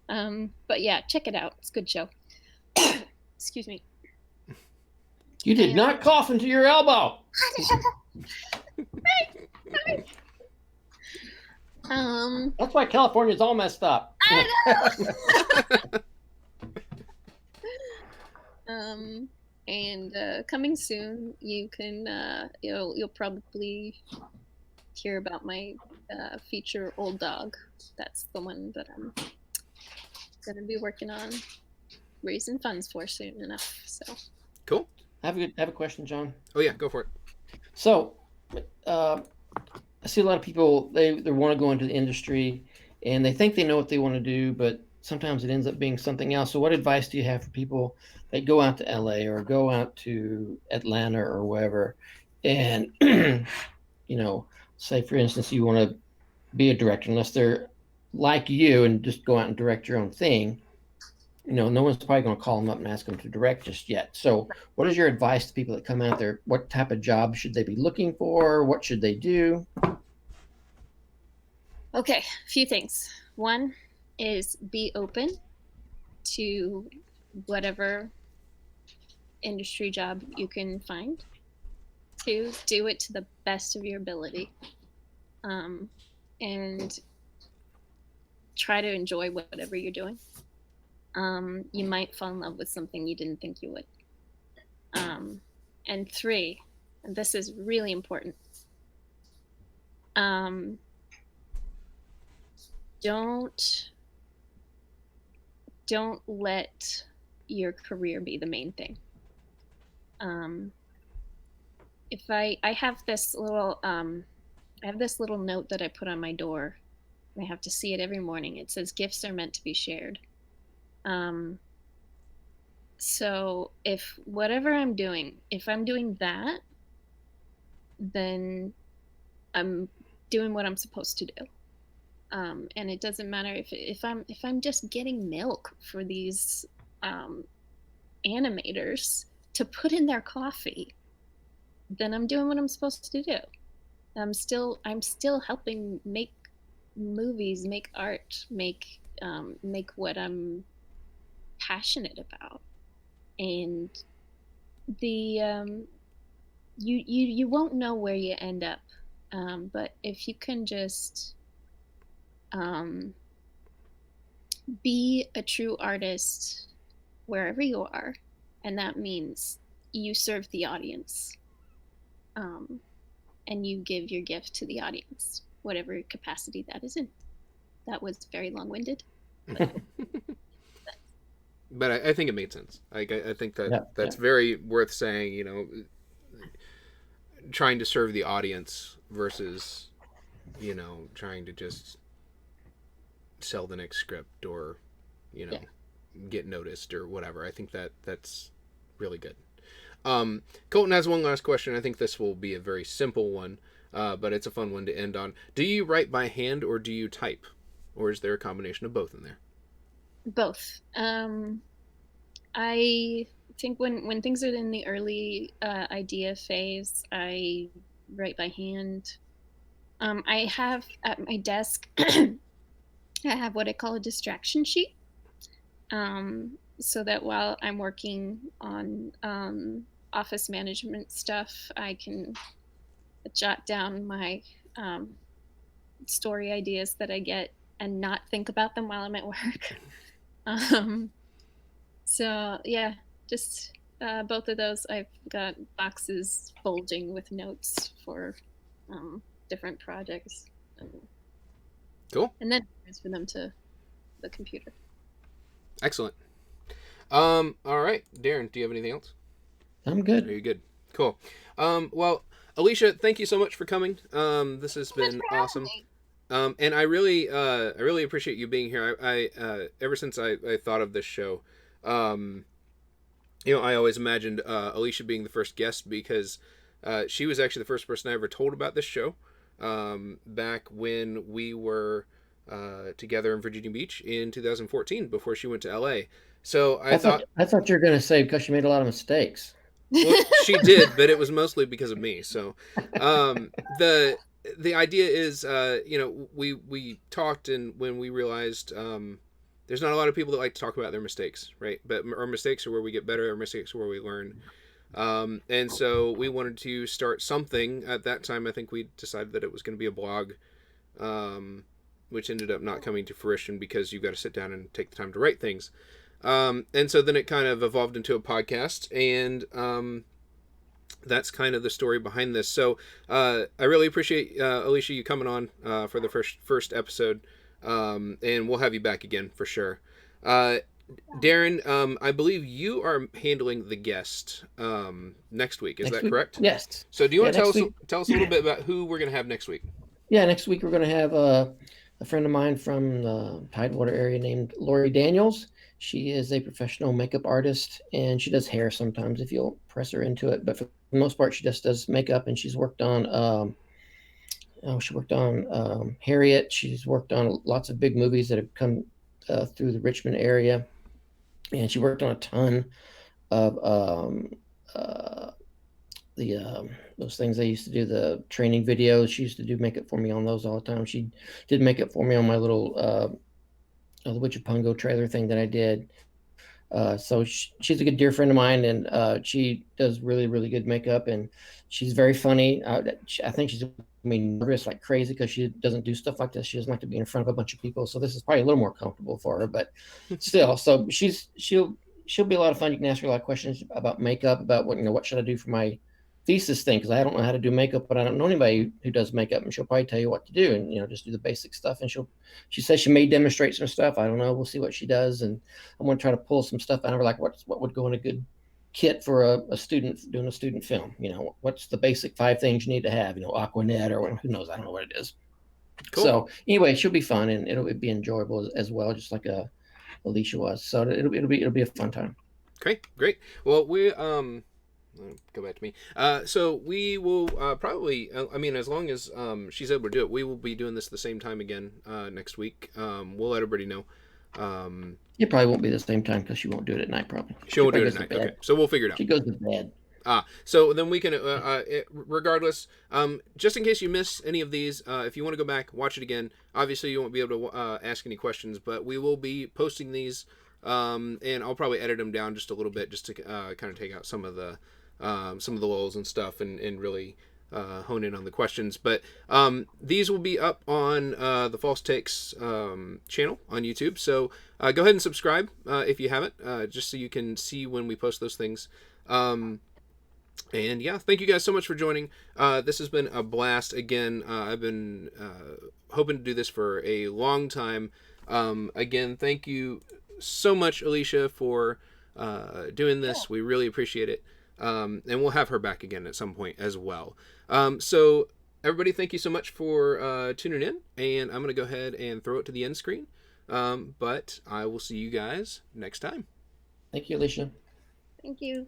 But yeah, check it out. It's a good show. Excuse me. You did not cough into your elbow. That's why California's all messed up. I know. And coming soon, you can you'll probably hear about my feature Old Dog. That's the one that I'm gonna be working on raising funds for soon enough. So cool. I have a question, John. Oh yeah, go for it. So I see a lot of people, they want to go into the industry and they think they know what they want to do, but sometimes it ends up being something else. So what advice do you have for people that go out to LA or go out to Atlanta or wherever, and say for instance you want to be a director, unless they're like you and just go out and direct your own thing, no one's probably going to call them up and ask them to direct just yet. So what is your advice to people that come out there? What type of job should they be looking for? What should they do? Okay, a few things. One is be open to whatever industry job you can find. Two, do it to the best of your ability. And try to enjoy whatever you're doing. You might fall in love with something you didn't think you would. And three, and this is really important, don't let your career be the main thing. If I have this little note that I put on my door. I have to see it every morning. It says gifts are meant to be shared. So if whatever I'm doing, if I'm doing that, then I'm doing what I'm supposed to do. And it doesn't matter if I'm just getting milk for these animators to put in their coffee, then I'm doing what I'm supposed to do. I'm still helping make movies, make art, make what I'm passionate about. And the you won't know where you end up, but if you can just be a true artist wherever you are, and that means you serve the audience, and you give your gift to the audience, whatever capacity that is in. That was very long-winded. But I think it made sense. Like I think that's very worth saying. You know, trying to serve the audience versus, you know, trying to just sell the next script or, you know, get noticed or whatever. I think that's really good. Colton has one last question. I think this will be a very simple one, but it's a fun one to end on. Do you write by hand or do you type? Or is there a combination of both in there? Both. I think when things are in the early idea phase, I write by hand. I have at my desk, I have what I call a distraction sheet, so that while I'm working on office management stuff, I can jot down my story ideas that I get and not think about them while I'm at work. So yeah, just both of those. I've got boxes bulging with notes for different projects. Cool. And then transfer them to the computer. Excellent. All right, Darren, do you have anything else? I'm good. Are you good? Cool. Well, Alesha, thank you so much for coming. This has been awesome. And I really appreciate you being here. I ever since I thought of this show, you know, I always imagined Alesha being the first guest because she was actually the first person I ever told about this show back when we were together in Virginia Beach in 2014 before she went to LA. So I thought you were going to say because she made a lot of mistakes. Well, she did, but it was mostly because of me. So the idea is, you know, we talked, and when we realized there's not a lot of people that like to talk about their mistakes, right? But our mistakes are where we get better. Our mistakes are where we learn. And so we wanted to start something. At that time, I think we decided that it was going to be a blog, which ended up not coming to fruition because you've got to sit down and take the time to write things. And so then it kind of evolved into a podcast, and that's kind of the story behind this. So I really appreciate Alesha you coming on for the first episode, and we'll have you back again for sure. Darren, I believe you are handling the guest next week. Is that correct? Yes. So do you want to tell us a little bit about who we're going to have next week? Yeah, next week we're going to have a friend of mine from the Tidewater area named Lori Daniels. She is a professional makeup artist, and she does hair sometimes if you'll press her into it. But for the most part, she just does makeup, and she's worked on Harriet. She's worked on lots of big movies that have come through the Richmond area, and she worked on a ton of those things I used to do, the training videos. She used to do makeup for me on those all the time. She did makeup for me on my little the Witch of Pungo trailer thing that I did. So she's a good dear friend of mine, and she does really, really good makeup, and she's very funny. I think she's nervous like crazy because she doesn't do stuff like this. She doesn't like to be in front of a bunch of people, so this is probably a little more comfortable for her. But still, so she'll be a lot of fun. You can ask her a lot of questions about makeup, about what should I do for my thesis thing, because I don't know how to do makeup, but I don't know anybody who does makeup, and she'll probably tell you what to do, and just do the basic stuff. And she says she may demonstrate some stuff. I don't know. We'll see what she does, and I'm going to try to pull some stuff out of her, like what would go in a good kit for a student doing a student film. What's the basic 5 things you need to have? Aquanet or who knows? I don't know what it is. Cool. So anyway, she'll be fun, and it'll be enjoyable as well, just like Alicia was. So it'll be a fun time. Great. Well, we go back to me. So we will probably, as long as she's able to do it, we will be doing this the same time again next week. We'll let everybody know. It probably won't be the same time because she won't do it at night, probably. She won't do it at night. Okay, so we'll figure it out. She goes to bed. So then we can, regardless, just in case you miss any of these, if you want to go back, watch it again. Obviously, you won't be able to ask any questions, but we will be posting these, and I'll probably edit them down just a little bit, just to kind of take out some of the lulls and stuff, and really hone in on the questions. But these will be up on the False Takes channel on YouTube. So go ahead and subscribe if you haven't, just so you can see when we post those things. And yeah, thank you guys so much for joining. This has been a blast. Again, I've been hoping to do this for a long time. Again, thank you so much, Alicia, for doing this. We really appreciate it. And we'll have her back again at some point as well. So everybody, thank you so much for tuning in, and I'm going to go ahead and throw it to the end screen. But I will see you guys next time. Thank you, Alicia. Thank you.